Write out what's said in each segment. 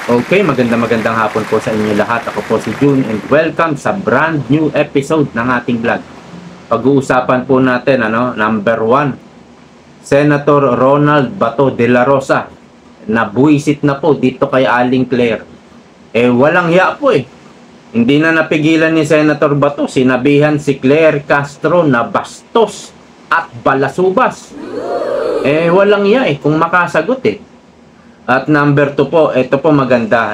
Okay, magandang hapon po sa inyo lahat. Ako po si June and welcome sa brand new episode ng ating vlog. Pag-uusapan po natin, number 1, Senator Ronald Bato de la Rosa. Nabuisit na po dito kay Aling Claire. Walang hiya po eh. Hindi na napigilan ni Senator Bato. Sinabihan si Claire Castro na bastos at balasubas. Walang hiya eh kung makasagot eh. At number 2 po, ito po maganda,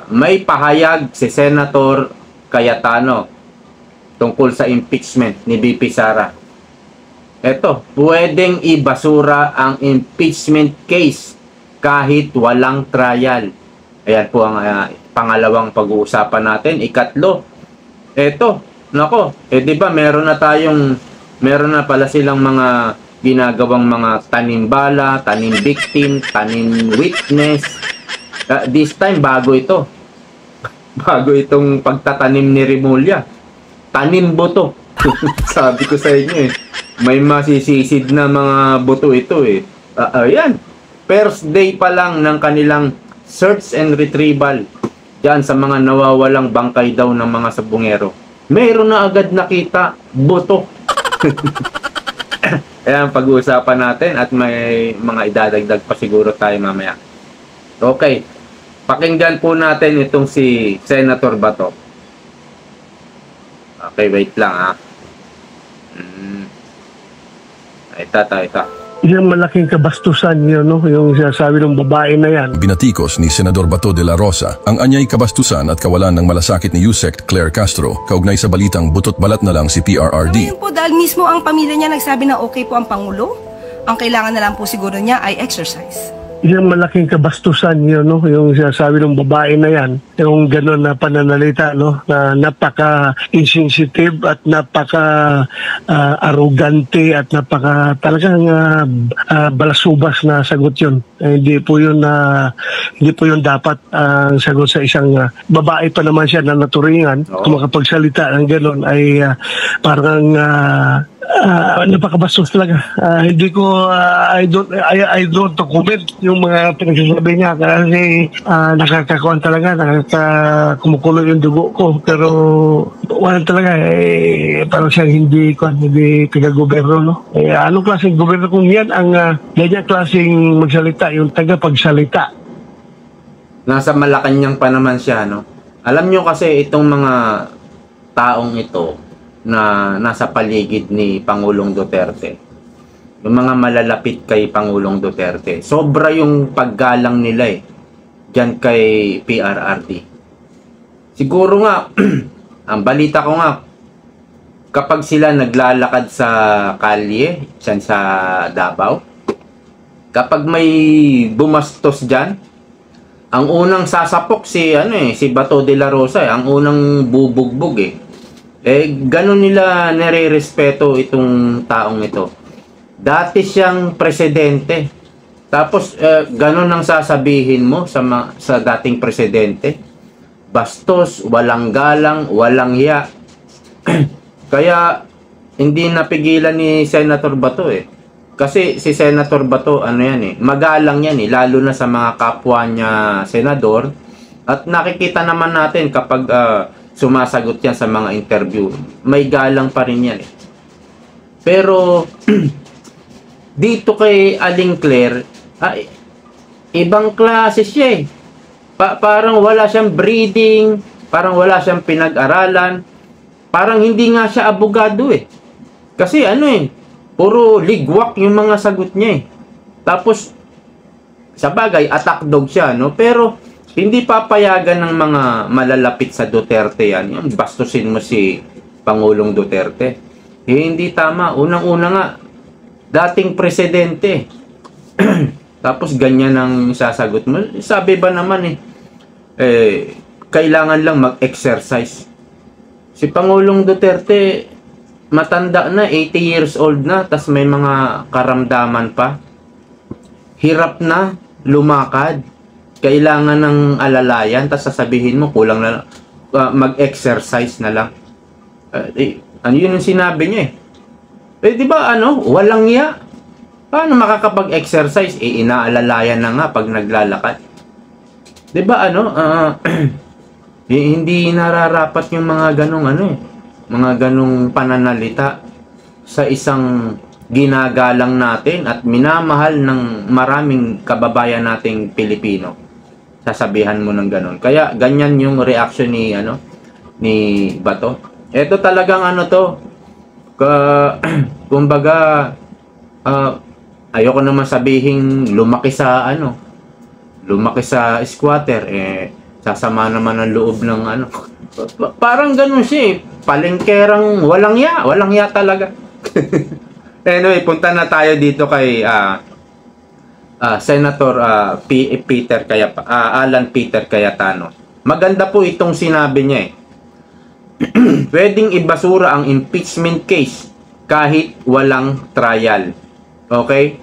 may pahayag si Senator Cayetano tungkol sa impeachment ni VP Sara. Ito, pwedeng ibasura ang impeachment case kahit walang trial. Ayan po ang pangalawang pag-uusapan natin. Ikatlo, ito, di ba meron na pala silang mga ginagawang mga tanim bala, tanim victim, tanim witness. This time, bago ito. Bago itong pagtatanim ni Rimulya. Tanim boto. Sabi ko sa inyo eh. May masisisid na mga boto ito eh. Ayan. First day pa lang ng kanilang search and retrieval diyan sa mga nawawalang bangkay daw ng mga sabungero. Mayroon na agad nakita boto. Ayan, pag-uusapan natin at may mga idadagdag pa siguro tayo mamaya. Okay, pakinggan po natin itong si Senator Bato. Okay, wait lang ha. Ito. Yung malaking kabastusan yun, yung sinasabi ng babae na yan. Binatikos ni Senador Bato de la Rosa ang anyay kabastusan at kawalan ng malasakit ni Yusek Claire Castro kaugnay sa balitang butot balat na lang si PRRD. Ngayon po dahil mismo ang pamilya niya nagsabi na okay po ang Pangulo, ang kailangan na lang po siguro niya ay exercise. Yung malaking kabastusan yun, yung sinasabi ng babae na yan. Yung gano'n na pananalita, na napaka-insensitive at napaka-arrogante at talagang balasubas na sagot yun. Hindi po yun dapat ang sagot sa isang babae pa naman siya na naturingan. Kung makapagsalita ng gano'n ay parang napakabastos talaga. I don't comment yung mga pinagsasabi niya kasi nakakakuan talaga, kumukulo yung dugo ko. Pero wala talaga, parang siyang hindi taga-gobyerno, anong klaseng gobyerno kung yan ang ganyan klaseng magsalita, yung taga-pagsalita? Nasa Malacanang pa naman siya, Alam nyo kasi itong mga taong ito na nasa paligid ni Pangulong Duterte, yung mga malalapit kay Pangulong Duterte, sobra yung paggalang nila dyan kay PRRD. Siguro nga, ang balita ko nga, kapag sila naglalakad sa kalye, dyan sa Davao, kapag may bumastos dyan, ang unang sasapok si Bato de la Rosa, ang unang bubugbog ganun nila nare-respeto itong taong ito. Dati siyang presidente. Tapos ganun ang sasabihin mo sa dating presidente. Bastos, walang galang, walang hiya. Kaya hindi napigilan ni Senator Bato Kasi si Senator Bato magalang yan lalo na sa mga kapwa niya senador. At nakikita naman natin kapag sumasagot yan sa mga interview, may galang pa rin yan Pero dito kay Aling Claire, ibang klase siya parang wala siyang breeding, parang wala siyang pinag-aralan, parang hindi nga siya abogado Kasi puro ligwak yung mga sagot niya Tapos, sa bagay, attack dog siya, pero hindi papayagan ng mga malalapit sa Duterte yan. Yung bastusin mo si Pangulong Duterte. Hindi tama. Unang-una nga, dating presidente. Tapos ganyan ang sasagot mo. Sabi ba naman kailangan lang mag-exercise. Si Pangulong Duterte, matanda na, 80 years old na, tas may mga karamdaman pa. Hirap na lumakad. Kailangan ng alalayan, tas sasabihin mo, kulang na mag-exercise na lang. Ano yun yung sinabi niya di ba walang iya? Paano makakapag-exercise? Inaalalayan na nga pag naglalakad. 'Di ba ano, hindi nararapat yung mga ganong ano mga ganong pananalita sa isang ginagalang natin at minamahal ng maraming kababayan nating Pilipino. Sasabihan mo ng ganon. Kaya ganyan yung reaction ni Bato. Ito talagang ano to, kumbaga ayoko naman sabihin lumaki sa squatter, sasama naman ang loob ng ano. Parang ganun siya palengkerang walang ya talaga. Anyway, punta na tayo dito kay Senator Alan Peter Cayetano. Maganda po itong sinabi niya Pwedeng ibasura ang impeachment case kahit walang trial. Okay?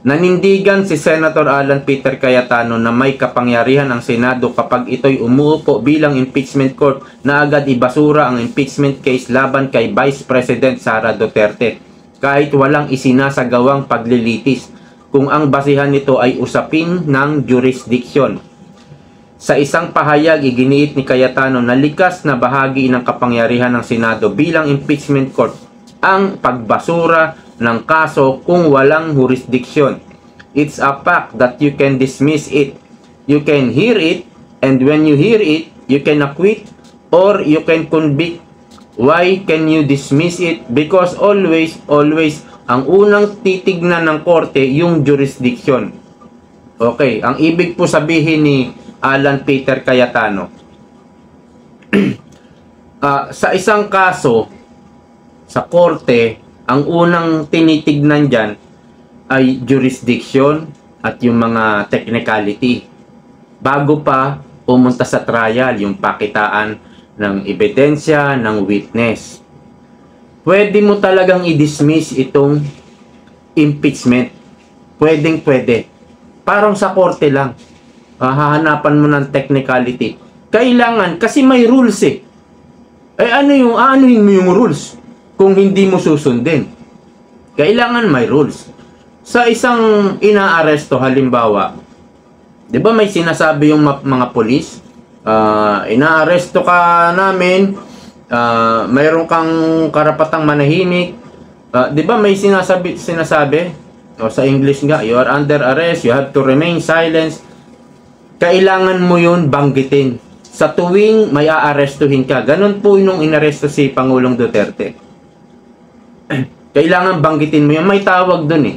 Nanindigan si Senator Alan Peter Cayetano na may kapangyarihan ang Senado kapag ito'y umuupo bilang impeachment court na agad ibasura ang impeachment case laban kay Vice President Sara Duterte kahit walang isinasagawang paglilitis kung ang basihan nito ay usapin ng jurisdiction. Sa isang pahayag, iginiit ni Cayetano na likas na bahagi ng kapangyarihan ng Senado bilang impeachment court ang pagbasura ng kaso kung walang jurisdiction. It's a fact that you can dismiss it. You can hear it, and when you hear it, you can acquit or you can convict. Why can you dismiss it? Because always, ang unang titignan ng korte yung jurisdiction. Okay, ang ibig po sabihin ni Alan Peter Cayetano, sa isang kaso, sa korte, ang unang tinitignan dyan ay jurisdiction at yung mga technicality. Bago pa pumunta sa trial, yung pakitaan ng ebidensya, ng witness. Pwede mo talagang i-dismiss itong impeachment. Pwede. Parang sa korte lang. Hahanapan mo ng technicality. Kailangan, kasi may rules aanuhin mo yung rules kung hindi mo susundin. Kailangan may rules. Sa isang inaaresto, halimbawa, di ba may sinasabi yung mga polis, inaaresto ka namin, mayroon kang karapatang manahimik, di ba may sinasabi, o sa English nga, you are under arrest, you have to remain silent. Kailangan mo yun banggitin sa tuwing may aarestuhin ka. Ganon po nung inaresto si Pangulong Duterte. Kailangan banggitin mo yun. May tawag dun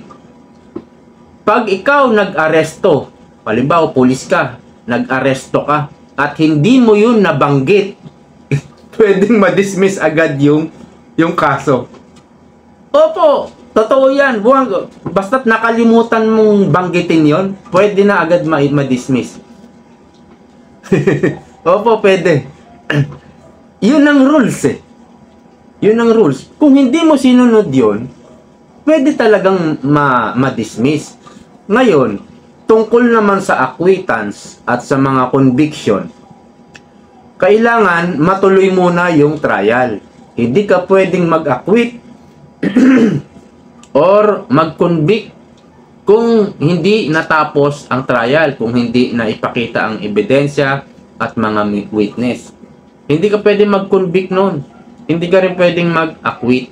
Pag ikaw nag-aresto, halimbawa pulis ka, nag-aresto ka, at hindi mo yun nabanggit, pwedeng ma-dismiss agad yung kaso. Opo, totoo yan. Basta't nakalimutan mong banggitin yon, pwede na agad ma-dismiss. Opo, pwede. Yun ang rules Yun ang rules. Kung hindi mo sinunod yun, pwede talagang ma-dismiss. Ngayon, tungkol naman sa acquittance at sa mga conviction, kailangan matuloy muna yung trial. Hindi ka pwedeng mag-acquit or mag-convict kung hindi natapos ang trial, kung hindi na ipakita ang ebidensya at mga witness. Hindi ka pwedeng mag-convict noon. Hindi ka rin pwedeng mag-acquit.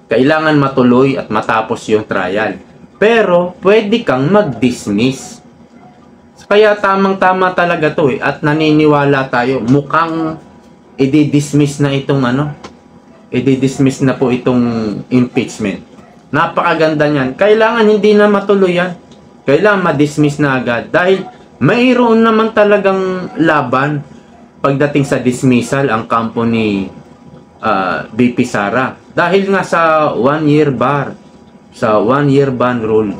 Kailangan matuloy at matapos yung trial. Pero, pwede kang mag-dismiss. Kaya tamang-tama talaga to at naniniwala tayo. Mukhang i-dismiss na itong i-dismiss na po itong impeachment. Napakaganda niyan. Kailangan hindi na matuloy yan. Kailangan ma-dismiss na agad. Dahil mayroon naman talagang laban pagdating sa dismissal ang kampo ni BP Sara. Dahil nga sa 1-year bar, sa 1-year ban rule,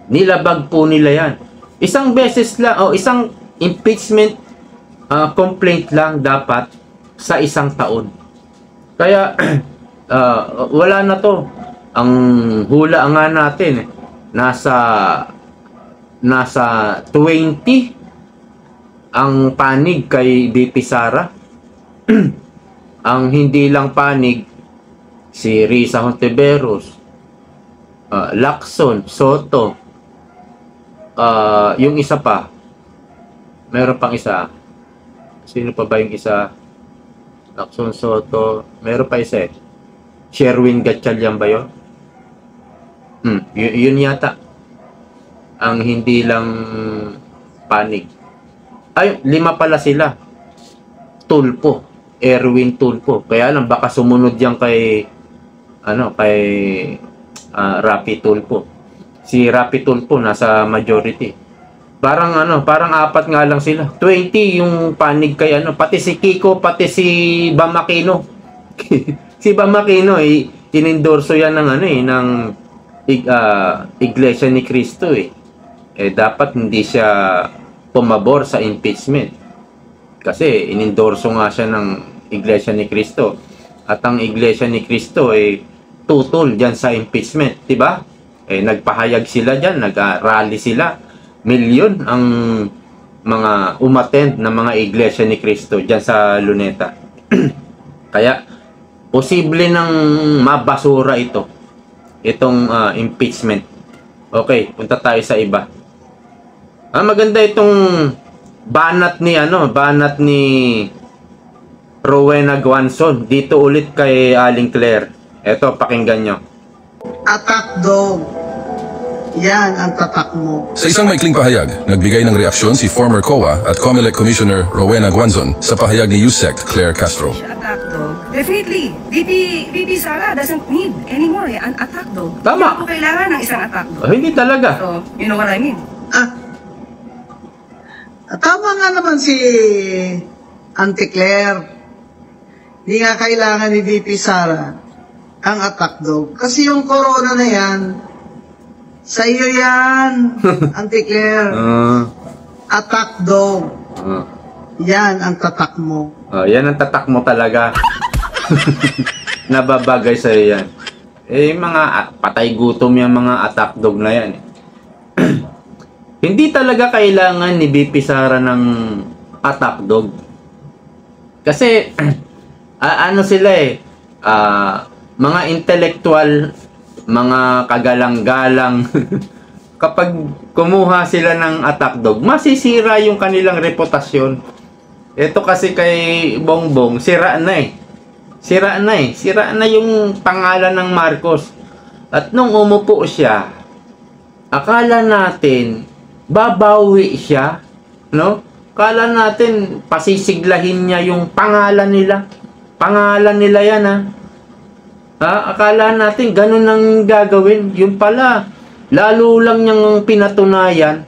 nilabag po nila yan. Isang beses lang, o isang impeachment complaint lang dapat sa isang taon. Kaya, wala na to. Ang hula nga natin, nasa 20 ang panig kay BP Sara. Ang hindi lang panig, si Risa Hontiveros, Lacson, Soto, yung isa pa, Meron pang isa. Sino pa ba yung isa? Lacson Soto. Meron pa isa eh. Sherwin Gatchalian ba yun? Yun yata. Ang hindi lang panig. Ay, 5 pala sila. Tulpo. Erwin Tulpo. Kaya lang baka sumunod yan kay Rapi Tulpo. Si Rapi Tulpo nasa majority. Parang 4 nga lang sila. 20 yung panig kay pati si Kiko, pati si Bam Aquino. Si Bam Aquino inendorso yan ng Iglesia ni Cristo dapat hindi siya pumabor sa impeachment. Kasi inendorso nga siya ng Iglesia ni Cristo. At ang Iglesia ni Cristo tutol diyan sa impeachment, 'di ba? Nagpahayag sila diyan, nag-rally sila. Milyon ang mga umattend na mga Iglesia ni Cristo diyan sa Luneta. Kaya posible nang mabasura itong impeachment. Okay, punta tayo sa iba. Maganda itong banat ni Rowena Guanzon dito ulit kay Aling Claire. Eto, pakinggan nyo. Attack dog. Yan ang tatak mo. Sa isang maikling pahayag, nagbigay ng reaksyon si former COA at COMELEC Commissioner Rowena Guanzon sa pahayag ni USEC Claire Castro. Attack dog. Definitely, VP Sara doesn't need anymore an attack dog. Tama. Hindi po kailangan ng isang attack dog. Hindi talaga. So, you know what I mean? Tama nga naman si Auntie Claire. Hindi nga kailangan ni VP Sara ang attack dog. Kasi yung corona na yan, sa iyo yan, Auntie Claire. Attack dog. Yan ang tatak mo. Yan ang tatak mo talaga. Nababagay sa iyo yan. Mga patay gutom yung mga attack dog na yan. Hindi talaga kailangan ni VP Sara ng attack dog. Kasi, sila mga intellectual, mga kagalang-galang, kapag kumuha sila ng attack dog, masisira yung kanilang reputasyon. Ito kasi kay Bongbong, sira na Sira na yung pangalan ng Marcos. At nung umupo siya, akala natin, babawi siya, no? Akala natin, pasisiglahin niya yung pangalan nila. Pangalan nila yan, akala natin ganun ang gagawin. Yung pala, lalo lang niyang pinatunayan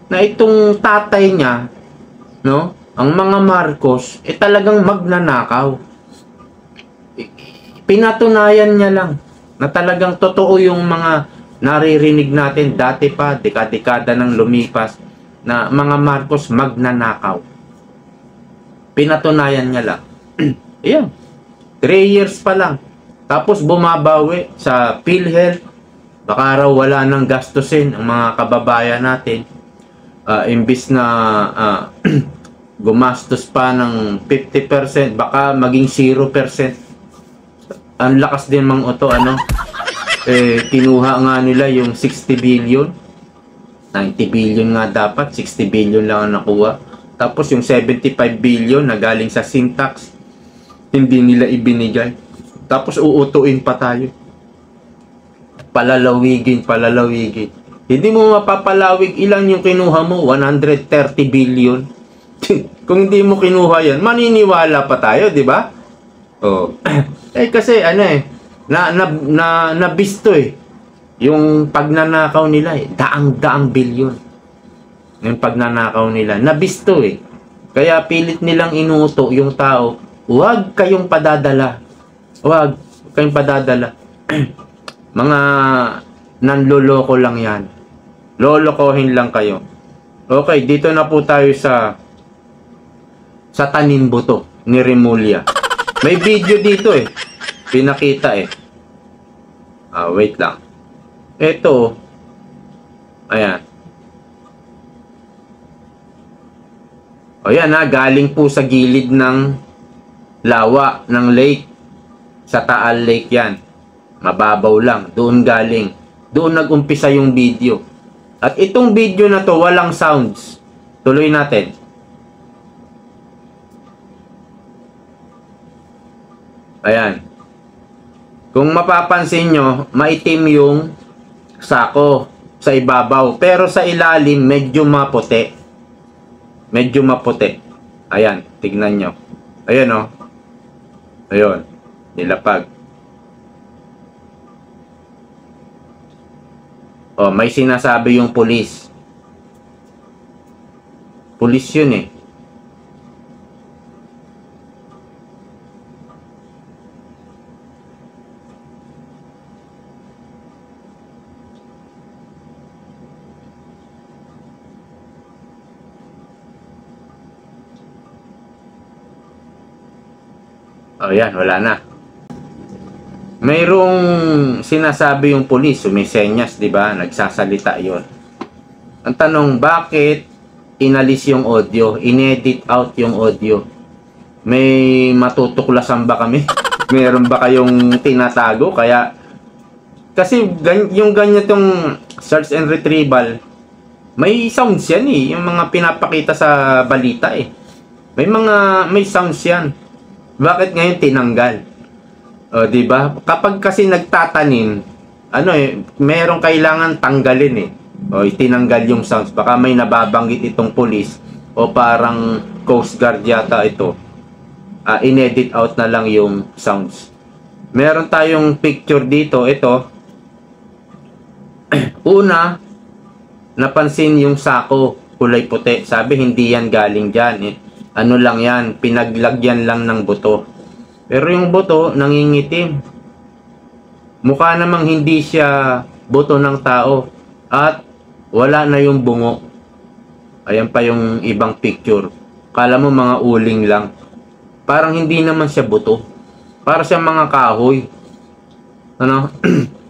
na itong tatay niya, no, ang mga Marcos, talagang magnanakaw. Pinatunayan niya lang na talagang totoo yung mga naririnig natin dati pa, dekada nang lumipas, na mga Marcos magnanakaw. Pinatunayan niya lang. Ayan. 3 years pa lang. Tapos bumabawi sa PhilHealth. Baka raw wala nang gastusin ang mga kababayan natin. Imbis na gumastos pa ng 50%, baka maging 0%. Ang lakas din mang ito, kinuha nga nila yung 60 billion. 90 billion nga dapat, 60 billion lang ang nakuha. Tapos yung 75 billion na galing sa sin tax, hindi nila ibinigay. Tapos uutuin pa tayo. Palalawigin. Hindi mo mapapalawig, ilan yung kinuha mo? 130 billion. Kung hindi mo kinuha yan, maniniwala pa tayo, di ba? Kasi nabisto yung pagnanakaw nila daang bilyon. Yung pagnanakaw nila, nabisto Kaya pilit nilang inuto yung tao, huwag kayong padadala. Huwag kayong padadala. Mga nanloloko lang yan. Lolokohin lang kayo. Okay, dito na po tayo sa tanim buto ni Remulla. May video dito pinakita wait lang. Ito, ayan. Ayan galing po sa gilid ng lawa ng lake. Sa Taal Lake yan. Mababaw lang. Doon galing. Doon nag-umpisa yung video. At itong video na to, walang sounds. Tuloy natin. Ayan. Kung mapapansin nyo, maitim yung sako sa ibabaw. Pero sa ilalim, medyo maputi. Medyo maputi. Ayan, tignan nyo. Ayan o. Ayun. Nilapag. O, may sinasabi yung pulis. Pulis yun eh. O yan, wala na. Mayroong sinasabi yung pulis, sumisenyas, di ba? Nagsasalita yon. Ang tanong, bakit inalis yung audio? Inedit out yung audio? May matutuklasan ba kami? Meron ba kayong tinatago? Kaya, kasi yung ganyan search and retrieval, may sounds yan eh. Yung mga pinapakita sa balita eh. May sounds yan. Bakit ngayon tinanggal? O, di ba? Kapag kasi nagtatanim, merong kailangan tanggalin eh. O, itinanggal yung sounds. Baka may nababanggit itong police o parang Coast Guard yata ito. Inedit out na lang yung sounds. Meron tayong picture dito. Ito. Una, napansin yung sako, kulay puti. Sabi, hindi yan galing dyan eh. Ano lang yan, pinaglagyan lang ng buto. Pero yung buto, nangingitim. Mukha namang hindi siya buto ng tao. At wala na yung bungo. Ayan pa yung ibang picture. Kala mo mga uling lang. Parang hindi naman siya buto. Para siya mga kahoy. Ano?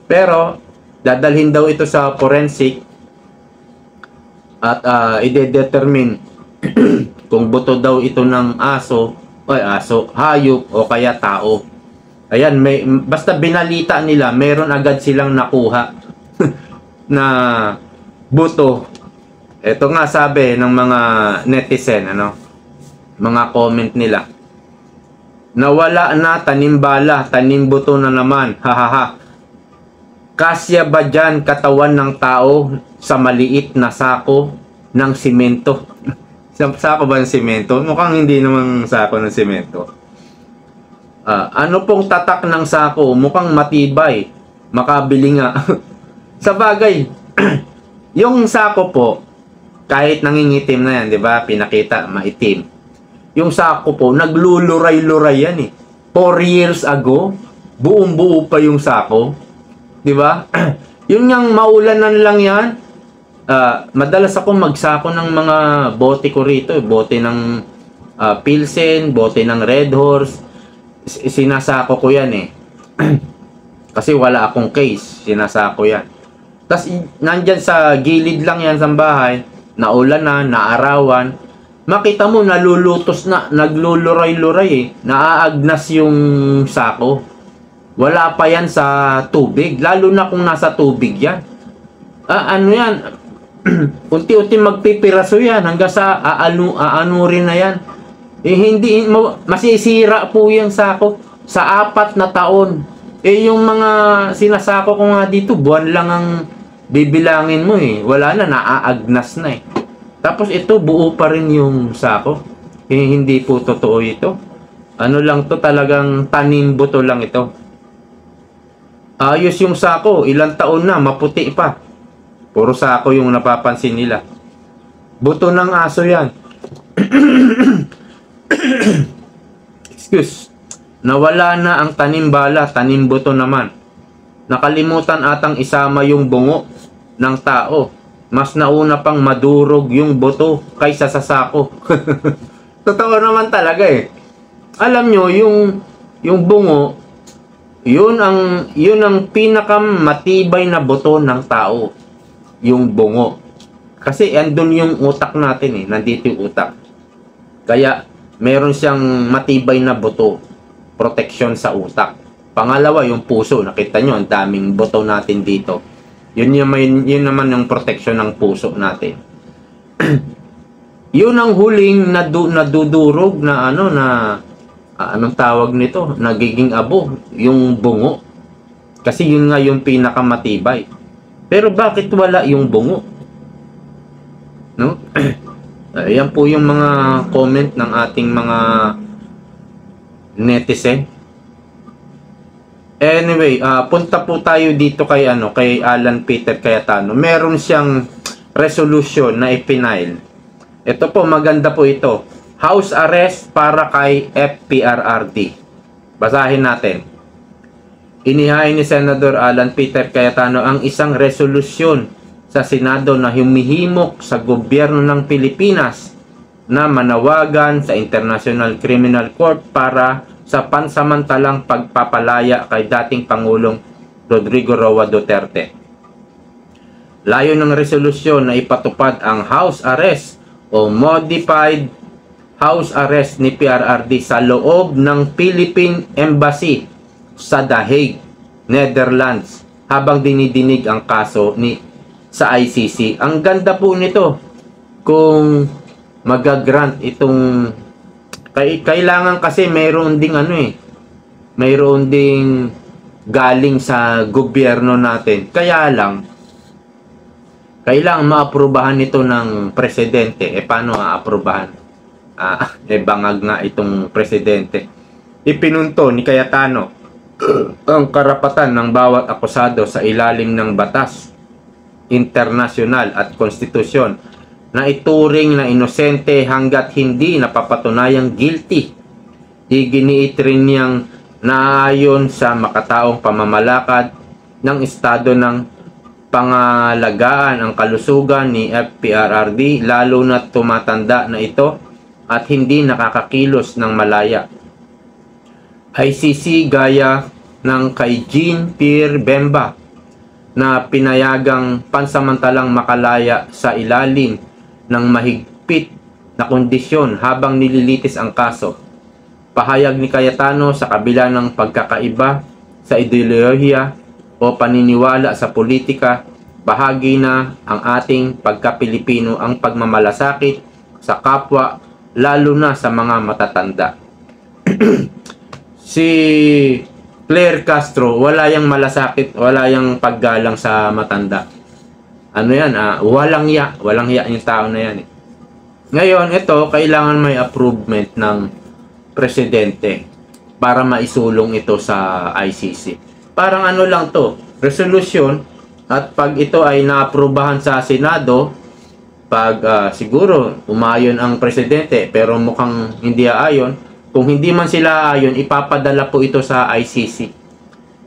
Pero, dadalhin daw ito sa forensic. At ide-determine kung buto daw ito ng hayop o kaya tao. Ayan, basta binalita nila, meron agad silang nakuha na buto. Ito nga sabi ng mga netizen, mga comment nila. Nawala na, tanim bala, tanim buto na naman. Hahaha. Kasya ba dyan katawan ng tao sa maliit na sako ng simento? Sako ba ng simento? Mukhang hindi namang sako ng simento. Ano pong tatak ng sako? Mukhang matibay. Makabili nga. Sa bagay, yung sako po, kahit nangingitim na yan, di ba? Pinakita, maitim. Yung sako po, nagluluray-luray yan eh. 4 years ago, buong-buo pa yung sako. Di ba? Yun yung maulanan lang yan. Madalas ako magsako ng mga bote ko rito. Bote ng Pilsen, bote ng Red Horse. Sinasako ko yan eh. Kasi wala akong case. Sinasako yan. Tapos nandyan sa gilid lang yan sa bahay. Naulan na, naarawan. Makita mo, nalulutos na. Nagluluray-luray eh. Naaagnas yung sako. Wala pa yan sa tubig. Lalo na kung nasa tubig yan. Ano yan? Unti-unti magpipiraso yan hanggang sa aanurin na yan. Hindi masisira po yung sako sa 4 na taon. Yung mga sinasako ko nga dito, buwan lang ang bibilangin mo eh. Wala na, naaagnas na eh. Tapos ito, buo pa rin yung sako. Hindi po totoo ito. Ano lang to, talagang tanim buto lang ito. Ayos yung sako, ilang taon na, maputi pa. Puro sako yung napapansin nila. Buto ng aso yan. Excuse. Nawala na ang tanim bala, tanim buto naman. Nakalimutan atang isama yung bungo ng tao. Mas nauna pang madurog yung buto kaysa sa sako. Totoo naman talaga eh. Alam nyo, yung bungo, yun ang pinakamatibay na buto ng tao. Yung bungo. Kasi andun yung utak natin eh. Nandito yung utak. Kaya meron siyang matibay na buto. Protection sa utak. Pangalawa, yung puso. Nakita nyo, ang daming buto natin dito. Yun naman yung protection ng puso natin. Yun ang huling nadudurog na anong tawag nito? Nagiging abo, yung bungo. Kasi yun nga yung pinakamatibay. Pero bakit wala yung bungo? No? Ayan po yung mga comment ng ating mga netizen. Anyway, punta po tayo dito kay kay Alan Peter Cayetano. Meron siyang resolution na ipinail. Ito po, maganda po ito. House arrest para kay FPRRD. Basahin natin. Inihain ni Senador Alan Peter Cayetano ang isang resolusyon sa Senado na humihimok sa gobyerno ng Pilipinas na manawagan sa International Criminal Court para sa pansamantalang pagpapalaya kay dating Pangulong Rodrigo Roa Duterte. Layo ng resolusyon na ipatupad ang house arrest o modified house arrest ni PRRD sa loob ng Philippine Embassy sa The Hague, Netherlands, habang dinidinig ang kaso sa ICC. Ang ganda po nito kung magagrant itong kailangan, kasi mayroon ding mayroon ding galing sa gobyerno natin. Kaya lang kailangan maaprubahan ito ng presidente. Paano aaprubahan? Bangag nga itong presidente. Ipinunto ni Cayetano ang karapatan ng bawat akusado sa ilalim ng batas, internasyonal at konstitusyon na ituring na inosente hanggat hindi napapatunayang guilty. Iginiit rin niyang naayon sa makataong pamamalakad ng estado ng pangalagaan ang kalusugan ni FPRRD, lalo na tumatanda na ito at hindi nakakakilos ng malaya. ICC gaya ng kay Jean-Pierre Bemba na pinayagang pansamantalang makalaya sa ilalim ng mahigpit na kondisyon habang nililitis ang kaso. Pahayag ni Cayetano, sa kabila ng pagkakaiba sa ideolohiya o paniniwala sa politika, bahagi na ang ating pagka-Pilipino ang pagmamalasakit sa kapwa, lalo na sa mga matatanda. Si Claire Castro, wala yang malasakit, wala yang paggalang sa matanda. Walang hiya yung tao na yan. Ngayon, ito, kailangan may approvement ng presidente para maisulong ito sa ICC. Parang lang to, resolution, at pag ito ay naaprubahan sa Senado, pag siguro umayon ang presidente pero mukhang hindi aayon, kung hindi man sila ayon, ipapadala po ito sa ICC.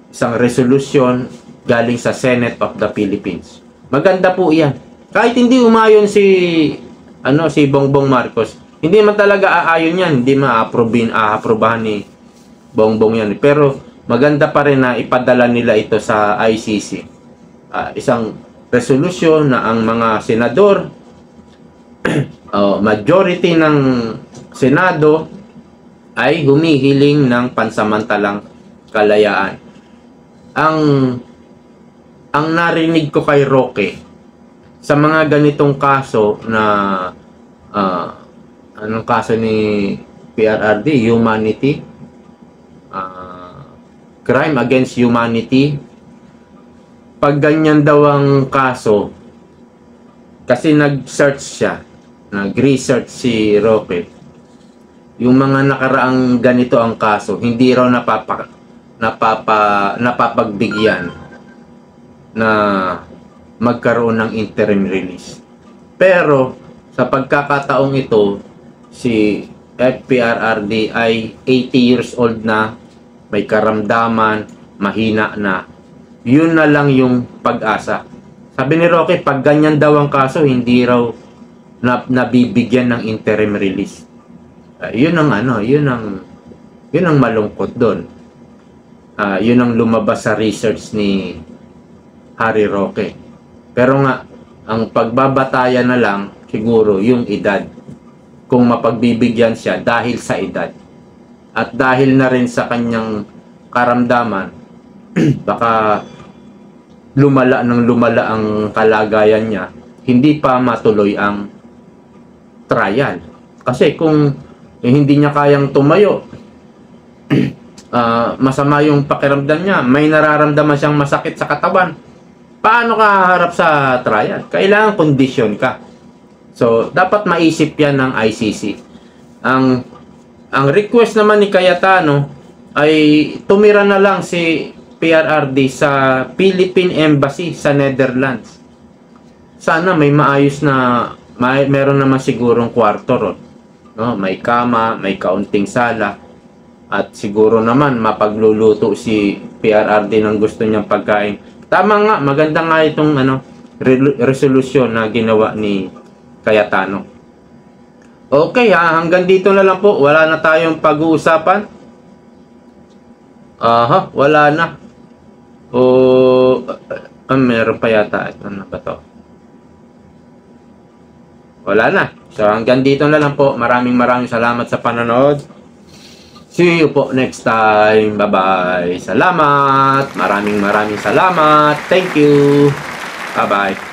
Isang resolution galing sa Senate of the Philippines. Maganda po yan. Kahit hindi umayon si Bongbong Marcos, hindi man talaga aayon yan, hindi aaprubahan ni Bongbong yan. Pero maganda pa rin na ipadala nila ito sa ICC. Isang resolution na ang mga senador, majority ng Senado, ay humihiling ng pansamantalang kalayaan. Ang narinig ko kay Roque sa mga ganitong kaso na anong kaso ni PRRD, humanity, crime against humanity, pag ganyan daw ang kaso, kasi nag-search siya, nag-research si Roque, yung mga nakaraang ganito ang kaso, hindi raw napapagbigyan na magkaroon ng interim release. Pero sa pagkakataong ito, si FPRRD ay 80 years old na, may karamdaman, mahina na. Yun na lang yung pag-asa. Sabi ni Roque, pag ganyan daw ang kaso, hindi raw nabibigyan ng interim release. Yun ang malungkot doon. Yun ang lumabas sa research ni Harry Roque. Pero nga, ang pagbabatayan na lang siguro yung edad. Kung mapagbibigyan siya dahil sa edad. At dahil na rin sa kanyang karamdaman, baka lumala ang kalagayan niya, hindi pa matuloy ang trial. Kasi kung hindi niya kayang tumayo, masama yung pakiramdam niya, may nararamdaman siyang masakit sa katawan, paano ka haharap sa trial? Kailangan kondisyon ka. So, dapat maisip yan ng ICC. Ang request naman ni Cayetano ay tumira na lang si PRRD sa Philippine Embassy sa Netherlands. Sana may maayos na, meron naman sigurong kwarto ron. No? May kama, may kaunting sala. At siguro naman mapagluluto si PRRD ng gusto niyang pagkain. Tama nga, maganda nga itong resolusyon na ginawa ni Cayetano. Okay hanggang dito na lang po. Wala na tayong pag-uusapan. Wala na. Meron pa yata. Ano ba to? Wala na. So hanggang dito na lang po. Maraming salamat sa panonood. See you po next time. Bye-bye. Salamat. Maraming salamat. Thank you. Bye-bye.